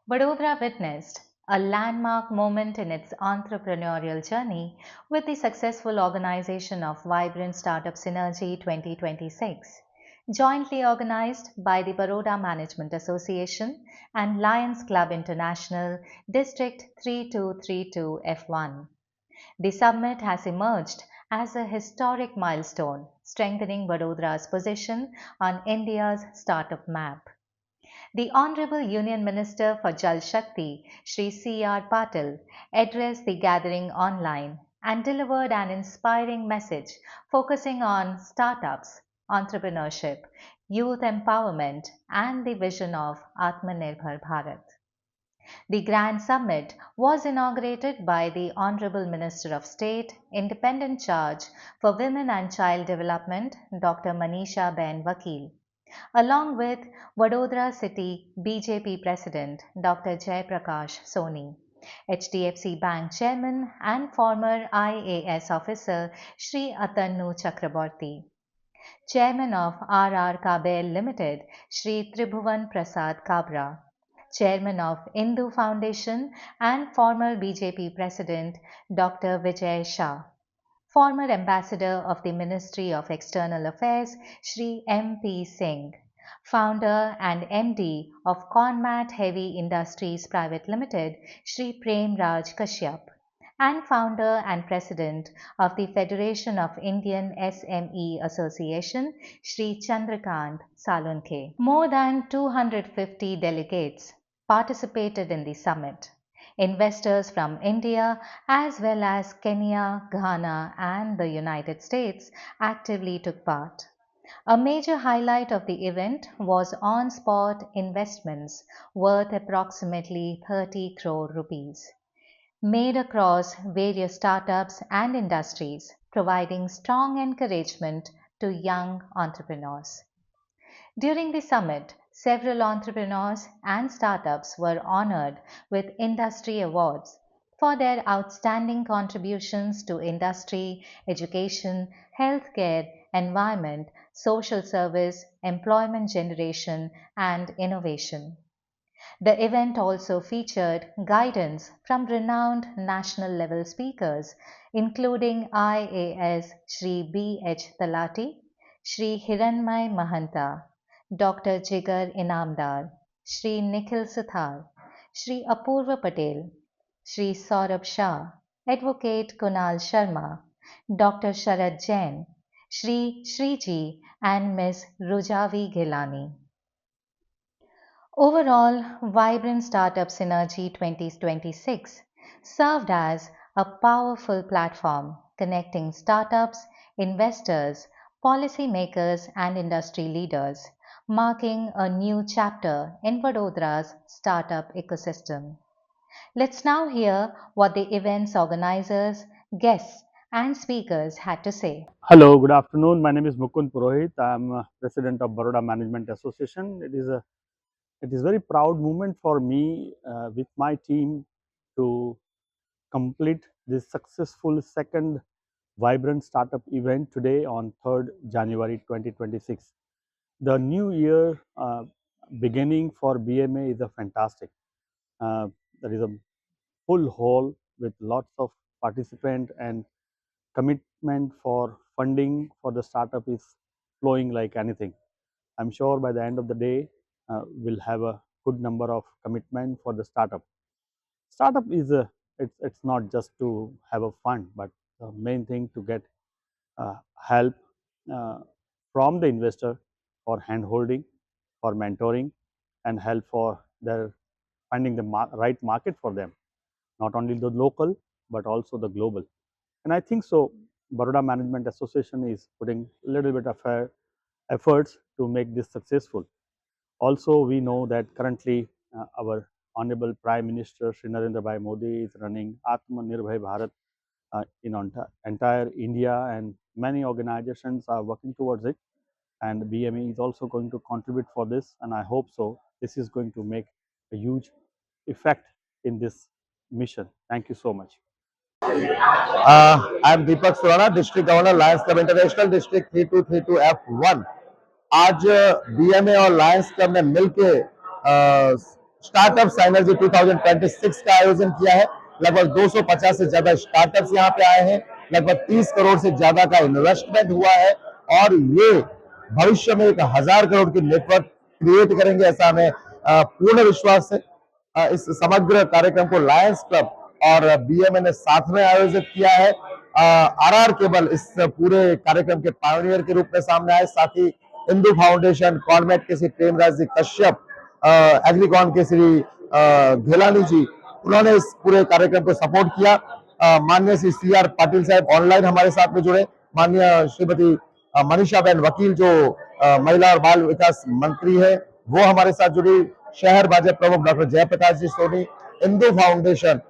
Vadodara witnessed a landmark moment in its entrepreneurial journey with the successful organization of Vibrant Startup Synergy 2026, jointly organized by the Baroda Management Association and Lions Club International, District 3232 F1. The summit has emerged as a historic milestone, strengthening Vadodara's position on India's startup map. The Honorable Union Minister for Jal Shakti, Shri C.R. Patil, addressed the gathering online and delivered an inspiring message focusing on startups, entrepreneurship, youth empowerment, and the vision of Atmanirbhar Bharat. The Grand Summit was inaugurated by the Honorable Minister of State, Independent Charge for Women and Child Development, Dr. Manisha Ben Vakil, along with Vadodara City BJP President Dr. Jaiprakash Soni, HDFC Bank Chairman and former IAS officer Shri Atannu Chakraborty, Chairman of RR Kabel Limited Shri Tribhuvan Prasad Kabra, Chairman of Indu Foundation and former BJP President Dr. Vijay Shah, former Ambassador of the Ministry of External Affairs Shri M.P. Singh, founder and MD of Conmat Heavy Industries Private Limited Shri Prem Raj Kashyap, and founder and president of the Federation of Indian SME Association Shri Chandrakant Salunkhe. More than 250 delegates participated in the summit. Investors from India as well as Kenya, Ghana, and the United States actively took part. A major highlight of the event was on spot investments worth approximately 30 crore rupees, made across various startups and industries, providing strong encouragement to young entrepreneurs. During the summit, several entrepreneurs and startups were honored with industry awards for their outstanding contributions to industry, education, healthcare, environment, social service, employment generation, and innovation. The event also featured guidance from renowned national level speakers, including IAS Shri B.H. Talati, Shri Hiranmay Mahanta, Dr. Jigar Inamdar, Shri Nikhil Suthar, Shri Apurva Patel, Shri Saurabh Shah, Advocate Kunal Sharma, Dr. Sharad Jain, Shri Shriji, and Ms. Rujavi Gilani. Overall, Vibrant Startup Synergy 2026 served as a powerful platform connecting startups, investors, policymakers, and industry leaders, marking a new chapter in Vadodara's startup ecosystem. Let's now hear what the event's organizers, guests, and speakers had to say. Hello, good afternoon. My name is Mukund Purohit. I am president of Baroda Management Association. It is very proud moment for me with my team to complete this successful second vibrant startup event today on 3rd January 2026. The new year beginning for BMA is a fantastic. Uh, there is a full hall with lots of participant and commitment for funding for the startup is flowing like anything. I'm sure by the end of the day, we'll have a good number of commitment for the startup. Startup is it's not just to have a fund, but the main thing to get help uh, from the investor for handholding, for mentoring, and help for their finding the right market for them, not only the local but also the global. And I think so. Baroda Management Association is putting a little bit of efforts to make this successful. Also, we know that currently our Honorable Prime Minister Shri Narendra Bhai Modi is running Atmanirbhar Bharat in entire India, and many organizations are working towards it. And BME is also going to contribute for this, and I hope so. This is going to make a huge effect in this mission. Thank you so much. I am Deepak Surana, district governor Lions club international, district 3232 F1। आज BMA और Lions club ने मिलके startup synergy 2026 का आयोजन किया है। लगभग 250 से ज्यादा स्टार्टअप्स यहाँ पे आए हैं, लगभग 30 करोड़ से ज्यादा का इन्वेस्टमेंट हुआ है और ये भविष्य में 1,000 करोड़ की नेटवर्क क्रिएट करेंगे, ऐसा हमें पूर्ण विश्वास है। इस समग्र कार्यक्रम को लायंस क्लब और बीएमए ने साथ में आयोजित किया है। आरआर केबल इस पूरे कार्यक्रम के पायनियर के रूप में सामने आए, साथ ही हिंदू फाउंडेशन, कॉर्मेट के श्री प्रेमराज जी कश्यप, एग्रीकॉन के श्री घेलानी जी, उन्होंने इस पूरे कार्यक्रम को सपोर्ट किया। माननीय श्री CR पाटिल साहब ऑनलाइन हमारे साथ में जुड़े, माननीय श्रीमती मनीषा बहन वकील जो महिला और बाल विकास मंत्री है वो हमारे साथ जुड़ी, शहर भाजपा प्रमुख डॉक्टर जयप्रकाश जी सोनी, हिंदू फाउंडेशन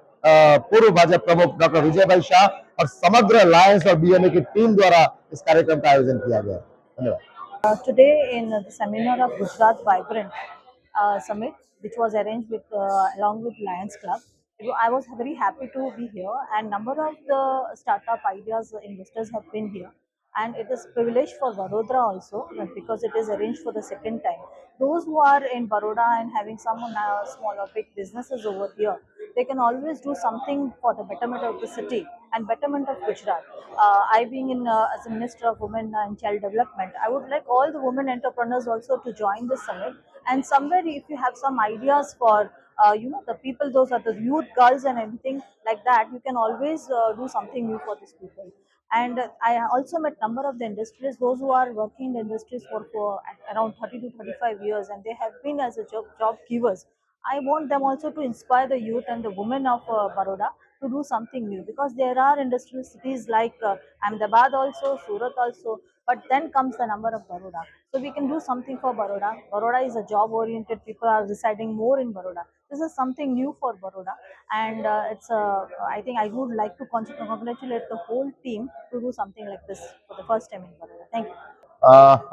पूर्व भाजपा प्रमुख डॉक्टर विजय भाई शाह और समग्र लायंस और बीएमए की टीम द्वारा इस कार्यक्रम का आयोजन किया गया। धन्यवाद। Today in the seminar of Gujarat Vibrant Summit, which was arranged with along with Lions Club, I was very happy to be here, and number of the startup ideas investors have been here, and it is privilege for Vadodara also because it is arranged for the second time. Those who are in Baroda and having some small or big businesses over here, they can always do something for the betterment of the city and betterment of Gujarat. I being in as a Minister of Women and Child Development, I would like all the women entrepreneurs also to join this summit. And somewhere, if you have some ideas for the people, those are the youth, girls, and anything like that, you can always do something new for these people. And I also met number of the industries, those who are working in the industries for around 30 to 35 years, and they have been as a job givers. I want them also to inspire the youth and the women of Baroda to do something new, because there are industrial cities like Ahmedabad also, Surat also, but then comes the number of Baroda. So we can do something for Baroda. Baroda is a job oriented, people are residing more in Baroda. This is something new for Baroda, and I think I would like to congratulate the whole team to do something like this for the first time in Baroda. Thank you.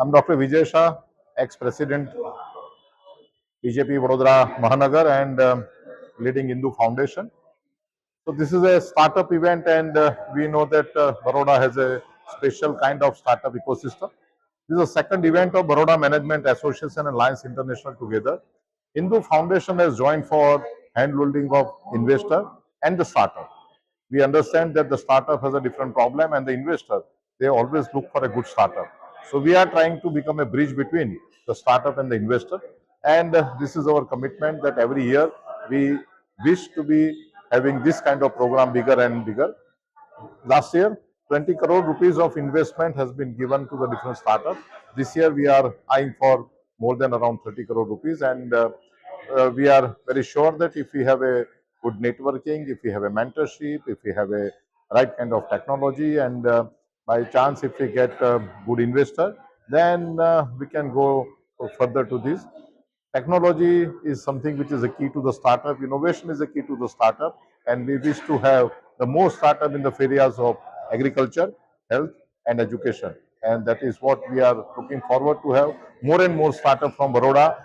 I'm Dr. Vijay Shah, ex-president BJP Vadodara Mahanagar and leading Hindu Foundation. So this is a startup event, and we know that Baroda has a special kind of startup ecosystem. This is the second event of Baroda Management Association and Alliance International together. Hindu Foundation has joined for hand-holding of investor and the startup. We understand that the startup has a different problem, and the investor, they always look for a good startup. So we are trying to become a bridge between the startup and the investor, and this is our commitment that every year we wish to be having this kind of program bigger and bigger. Last year, 20 crore rupees of investment has been given to the different startups. This year, we are eyeing for more than around 30 crore rupees, and we are very sure that if we have a good networking, if we have a mentorship, if we have a right kind of technology, and by chance, if we get a good investor, then we can go further to this. Technology is something which is a key to the startup. Innovation is a key to the startup, and we wish to have the most startup in the areas of agriculture, health, and education. And that is what we are looking forward to have more and more startup from Baroda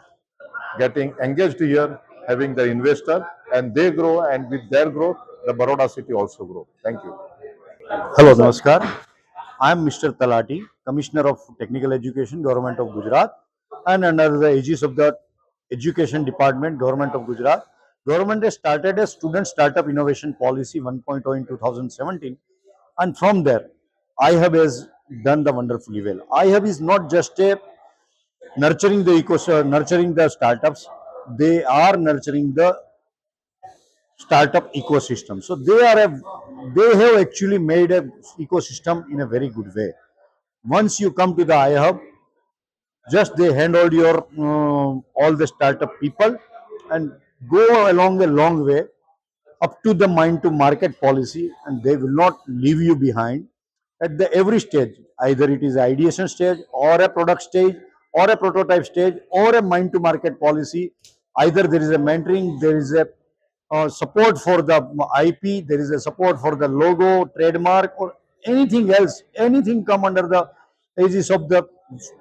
getting engaged here, having the investor, and they grow, and with their growth, the Baroda city also grow. Thank you. Hello, Namaskar. I am Mr. Talati, Commissioner of Technical Education, Government of Gujarat, and under the aegis of the Education Department, Government of Gujarat, Government has started a Student Startup Innovation Policy 1.0 in 2017, and from there, iHub has done the wonderfully well. iHub is not just a nurturing the nurturing the startups; they are nurturing the startup ecosystem. So they have actually made a ecosystem in a very good way. Once you come to the iHub, just they handhold your all the startup people and go along a long way up to the mind to market policy, and they will not leave you behind at the every stage. Either it is ideation stage or a product stage or a prototype stage or a mind to market policy. Either there is a mentoring, there is a support for the IP, there is a support for the logo, trademark, or anything else, anything come under the aegis of the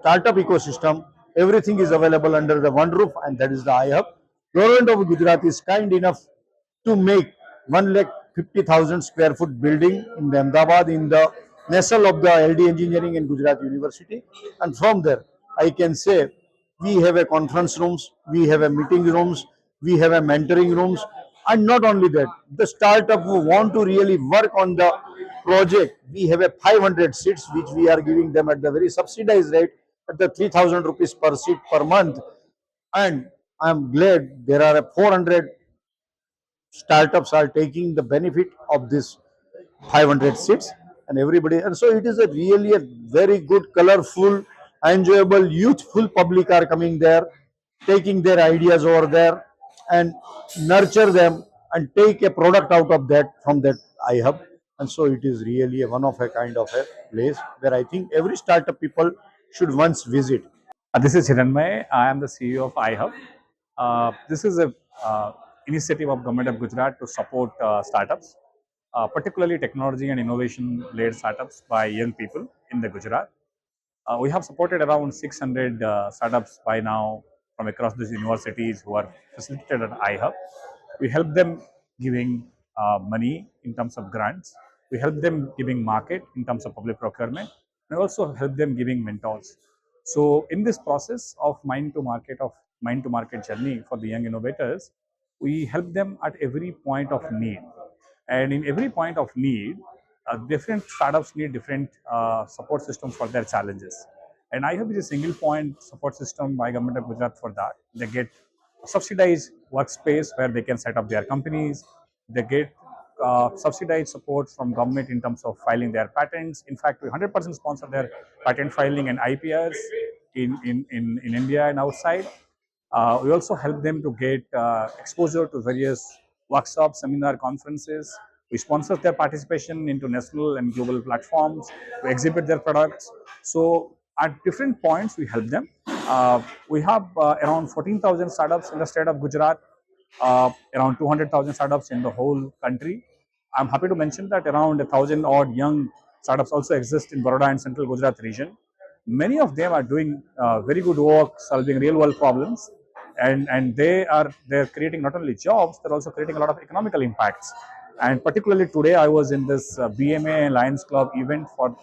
startup ecosystem. Everything is available under the one roof, and that is the iHub. Government of Gujarat is kind enough to make 1,50,000 square foot building in Ahmedabad in the nestle of the LD Engineering and Gujarat University. And from there, I can say we have a conference rooms, we have a meeting rooms, We have a mentoring rooms, and not only that, the startup who want to really work on the project, we have a 500 seats which we are giving them at the very subsidized rate at the 3,000 rupees per seat per month. And I am glad there are 400 startups are taking the benefit of this 500 seats, and everybody, and so it is a really a very good, colorful, enjoyable, youthful public are coming there, taking their ideas over there and nurture them and take a product out of that from that iHub. And so it is really a one of a kind of a place where I think every startup people should once visit. This is Hiranmay. I am the CEO of iHub. This is a initiative of Government of Gujarat to support startups, particularly technology and innovation-led startups by young people in the Gujarat. We have supported around 600 startups by now from across these universities who are facilitated at iHub. We help them giving money in terms of grants. We help them giving market in terms of public procurement. And also help them giving mentors. So in this process of mind to market journey for the young innovators, we help them at every point of need. And in every point of need, different startups need different support systems for their challenges. And iHub is a single point support system by Government of Gujarat for that. They get subsidized workspace where they can set up their companies. They get subsidized support from government in terms of filing their patents. In fact, we 100% sponsor their patent filing and IPRs in India and outside. We also help them to get exposure to various workshops, seminar, conferences. We sponsor their participation into national and global platforms. We exhibit their products. So at different points, we help them. We have around 14,000 startups in the state of Gujarat, around 200,000 startups in the whole country. I'm happy to mention that around 1,000 odd young startups also exist in Baroda and Central Gujarat region. Many of them are doing very good work, solving real world problems, and they're creating not only jobs, they're also creating a lot of economical impacts. And particularly today, I was in this BMA and Lions Club event for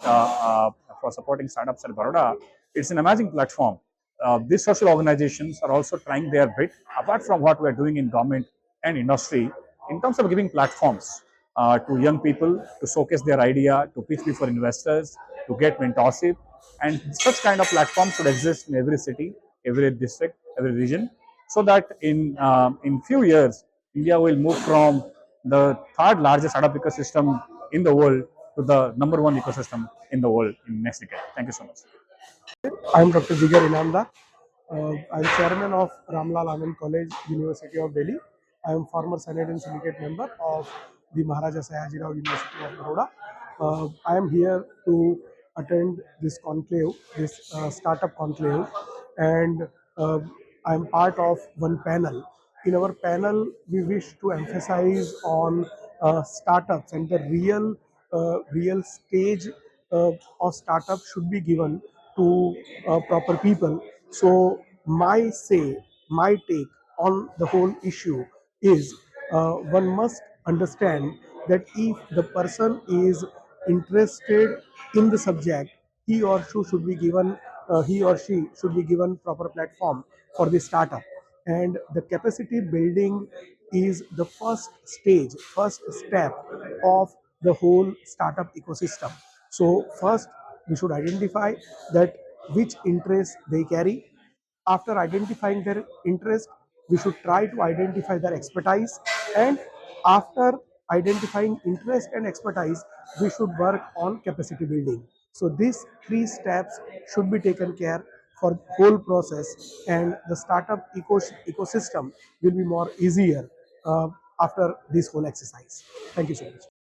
supporting startups at Baroda. It's an amazing platform. These social organizations are also trying their bit, apart from what we are doing in government and industry, in terms of giving platforms to young people to showcase their idea, to pitch before investors, to get mentorship. And such kind of platforms should exist in every city, every district, every region, so that in few years, India will move from the third largest startup ecosystem in the world to the number one ecosystem in the world in next decade. Thank you so much. I am Dr. Jigar Inamda. I am chairman of Ramlal Anand College, University of Delhi. I am former Senate and Syndicate member of the Maharaja Sayajirao University of Baroda. I am here to attend this conclave, this startup conclave, and I am part of one panel. In our panel, we wish to emphasize on startups and the real stage of startup should be given to proper people. So my take on the whole issue is one must understand that if the person is interested in the subject, he or she should be given proper platform for the startup, and the capacity building is the first stage, first step of the whole startup ecosystem. So first we should identify that which interest they carry. After identifying their interest, we should try to identify their expertise, and after identifying interest and expertise, we should work on capacity building. So these three steps should be taken care for whole process, and the startup ecosystem will be more easier after this whole exercise. Thank you so much.